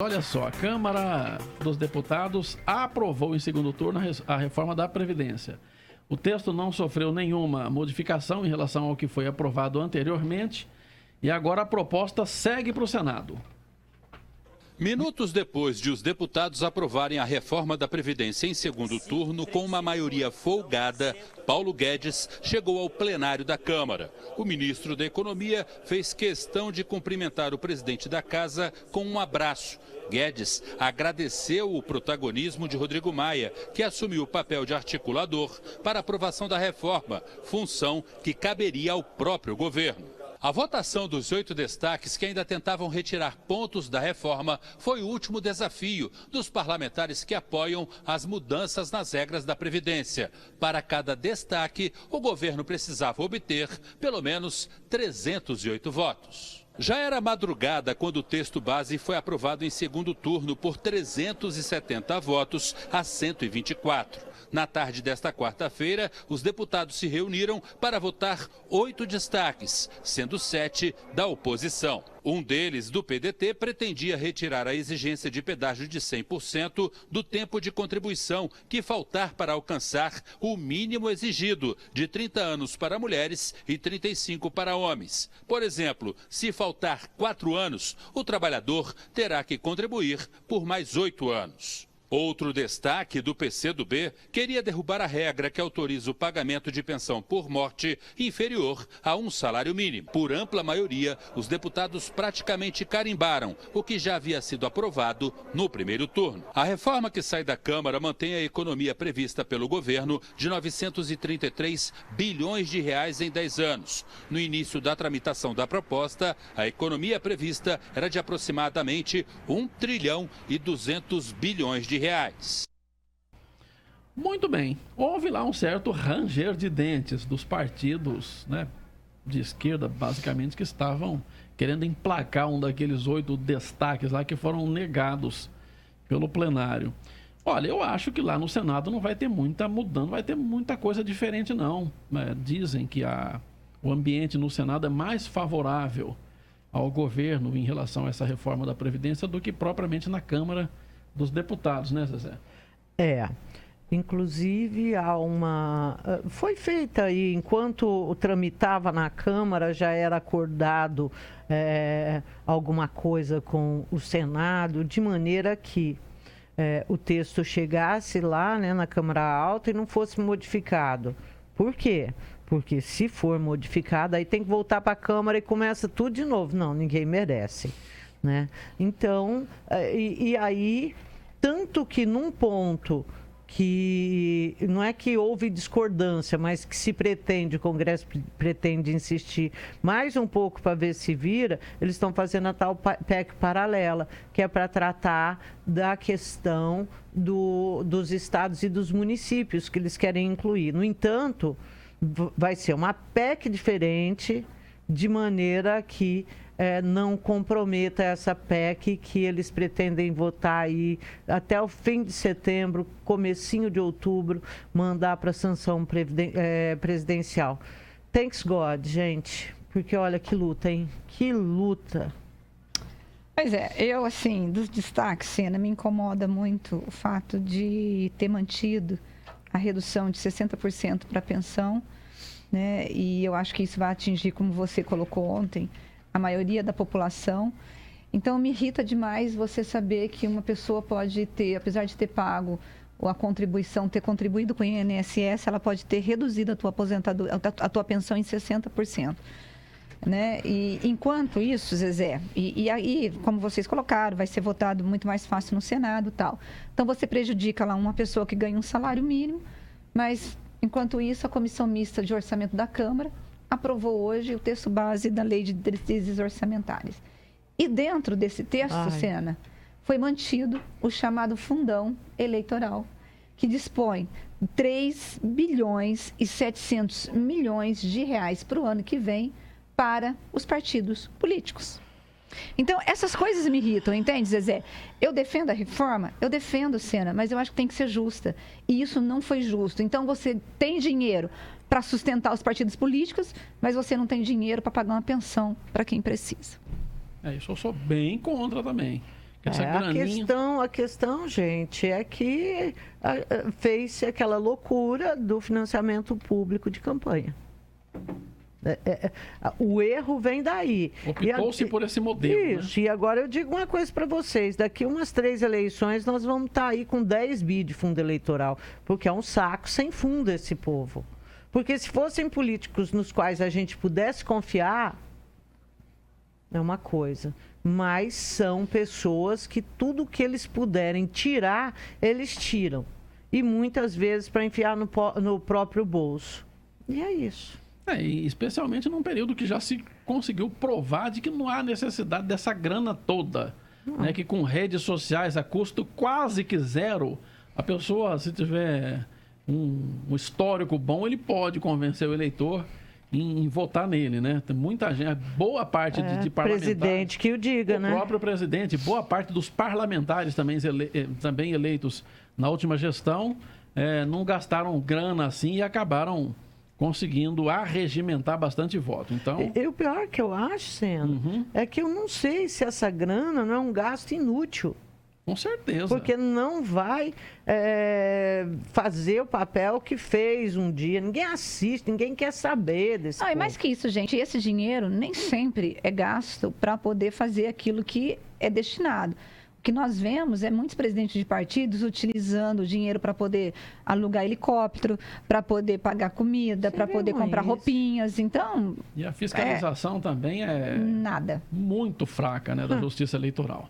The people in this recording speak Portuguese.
Olha só, a Câmara dos Deputados aprovou em segundo turno a reforma da Previdência. O texto não sofreu nenhuma modificação em relação ao que foi aprovado anteriormente e agora a proposta segue para o Senado. Minutos depois de os deputados aprovarem a reforma da Previdência em segundo turno, com uma maioria folgada, Paulo Guedes chegou ao plenário da Câmara. O ministro da Economia fez questão de cumprimentar o presidente da Casa com um abraço. Guedes agradeceu o protagonismo de Rodrigo Maia, que assumiu o papel de articulador para a aprovação da reforma, função que caberia ao próprio governo. A votação dos 8 destaques que ainda tentavam retirar pontos da reforma foi o último desafio dos parlamentares que apoiam as mudanças nas regras da Previdência. Para cada destaque, o governo precisava obter pelo menos 308 votos. Já era madrugada quando o texto base foi aprovado em segundo turno por 370 votos a 124. Na tarde desta quarta-feira, os deputados se reuniram para votar 8 destaques, sendo 7 da oposição. Um deles, do PDT, pretendia retirar a exigência de pedágio de 100% do tempo de contribuição que faltar para alcançar o mínimo exigido, de 30 anos para mulheres e 35 para homens. Por exemplo, se faltar 4 anos, o trabalhador terá que contribuir por mais 8 anos. Outro destaque do PCdoB queria derrubar a regra que autoriza o pagamento de pensão por morte inferior a um salário mínimo. Por ampla maioria, os deputados praticamente carimbaram o que já havia sido aprovado no primeiro turno. A reforma que sai da Câmara mantém a economia prevista pelo governo de 933 bilhões de reais em 10 anos. No início da tramitação da proposta, a economia prevista era de aproximadamente 1 trilhão e 200 bilhões de reais. Muito bem, houve lá um certo ranger de dentes dos partidos, né, de esquerda, basicamente, que estavam querendo emplacar um daqueles 8 destaques lá que foram negados pelo plenário. Olha, eu acho que lá no Senado não vai ter muita mudança, não vai ter muita coisa diferente não. Dizem que o ambiente no Senado é mais favorável ao governo em relação a essa reforma da Previdência do que propriamente na Câmara dos Deputados, né, Zezé? Inclusive foi feita aí, enquanto tramitava na Câmara, já era acordado alguma coisa com o Senado, de maneira que o texto chegasse lá, né, na Câmara Alta e não fosse modificado. Por quê? Porque se for modificado, aí tem que voltar para a Câmara e começa tudo de novo. Não, ninguém merece, né? Então, e aí, tanto que num ponto que não é que houve discordância, mas que se pretende, o Congresso pretende insistir mais um pouco para ver se vira, eles estão fazendo a tal PEC paralela, que é para tratar da questão dos estados e dos municípios que eles querem incluir. No entanto, vai ser uma PEC diferente, de maneira que não comprometa essa PEC que eles pretendem votar aí até o fim de setembro, comecinho de outubro, mandar para a sanção presidencial. Thanks God, gente, porque olha que luta, hein? Que luta! Pois é, eu assim, dos destaques, Sena, me incomoda muito o fato de ter mantido a redução de 60% para a pensão, né? E eu acho que isso vai atingir, como você colocou ontem, a maioria da população. Então, me irrita demais você saber que uma pessoa pode ter, apesar de ter pago a contribuição, ter contribuído com o INSS, ela pode ter reduzido a tua pensão em 60%. Né? E enquanto isso, Zezé, e aí, como vocês colocaram, vai ser votado muito mais fácil no Senado e tal. Então, você prejudica lá uma pessoa que ganha um salário mínimo, mas, enquanto isso, a Comissão Mista de Orçamento da Câmara aprovou hoje o texto base da Lei de Diretrizes Orçamentárias. E dentro desse texto, Sena, foi mantido o chamado fundão eleitoral, que dispõe 3 bilhões e 700 milhões de reais para o ano que vem para os partidos políticos. Então, essas coisas me irritam, entende, Zezé? Eu defendo a reforma, eu defendo, Sena, mas eu acho que tem que ser justa. E isso não foi justo. Então, você tem dinheiro para sustentar os partidos políticos, mas você não tem dinheiro para pagar uma pensão para quem precisa. Isso eu sou bem contra também. Essa graninha... A questão, gente, é que fez-se aquela loucura do financiamento público de campanha. O erro vem daí. Optou-se por esse modelo. Isso, né? E agora eu digo uma coisa para vocês: daqui umas 3 eleições nós vamos estar aí com 10 bi de fundo eleitoral, porque é um saco sem fundo esse povo. Porque se fossem políticos nos quais a gente pudesse confiar, é uma coisa. Mas são pessoas que tudo que eles puderem tirar, eles tiram. E muitas vezes para enfiar no próprio bolso. E é isso. E especialmente num período que já se conseguiu provar de que não há necessidade dessa grana toda. Né? Que com redes sociais a custo quase que zero, a pessoa, se tiver um histórico bom, ele pode convencer o eleitor em votar nele, né? Tem muita gente, boa parte de parlamentares... Presidente que o diga, né? O próprio presidente, boa parte dos parlamentares também eleitos na última gestão, não gastaram grana assim e acabaram conseguindo arregimentar bastante voto. Então... E o pior que eu acho, Sena, é que eu não sei se essa grana não é um gasto inútil. Com certeza. Porque não vai fazer o papel que fez um dia. Ninguém assiste, ninguém quer saber desse E mais que isso, gente, esse dinheiro nem sempre é gasto para poder fazer aquilo que é destinado. O que nós vemos é muitos presidentes de partidos utilizando o dinheiro para poder alugar helicóptero, para poder pagar comida, para poder comprar roupinhas. Então... E a fiscalização também é... Nada. Muito fraca, né, da Justiça Eleitoral.